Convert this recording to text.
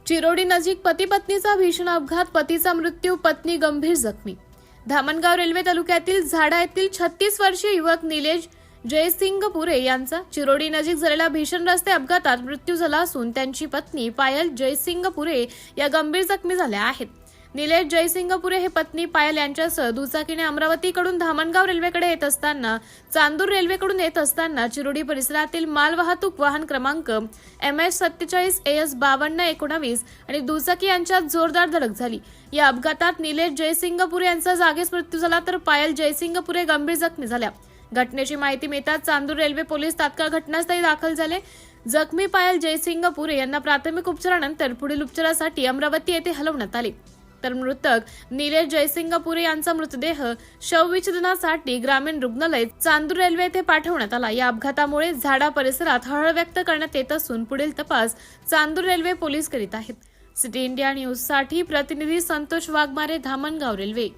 चिरोडी नजीक पती पत्नीचा भीषण अपघात, पतीचा मृत्यू, पत्नी गंभीर जखमी। धामणगाव रेल्वे तालुक्यातील झाडा येथील 36 वर्षीय युवक निलेश जयसिंग पुरे यांचा चिरोडी नजीक झालेल्या भीषण रस्ते अपघातात मृत्यू झाला असून त्यांची पत्नी पायल जयसिंग पुरे या गंभीर जखमी झाल्या आहेत। निलेश जयसिंग पुरे हे पत्नी पायल यांच्यासह दुचाकीने अमरावतीकडून धामणगाव रेल्वेकडे येत असताना चांदूर रेल्वेकडून येत असताना चिरोडी परिसरातील मालवाहतूक वाहन क्रमांक MS 47 AS 5219 आणि दुचाकी यांच्यात जोरदार धडक झाली। या अपघातात निलेश जयसिंग पुरे यांचा जागीच मृत्यू झाला तर पायल जयसिंग पुरे गंभीर जखमी झाल्या। घटनेची माहिती मिळताच चांदूर रेल्वे पोलीस तात्काळ घटनास्थळी दाखल झाले। जखमी पायल जयसिंग पुरे यांना प्राथमिक उपचारानंतर पुढील उपचारासाठी अमरावती येथे हलवण्यात आले, तर मृतक निलेश जयसिंग पुरे यांचा मृतदेह शवविच्छेदनासाठी ग्रामीण रुग्णालय चांदूर रेल्वे येथे पाठवण्यात आला। या अपघातामुळे झाडा परिसरात हळहळ व्यक्त करण्यात येत असून पुढील तपास चांदूर रेल्वे पोलीस करीत आहेत। सिटी इंडिया न्यूज साठी प्रतिनिधी संतोष वाघमारे, धामणगाव रेल्वे।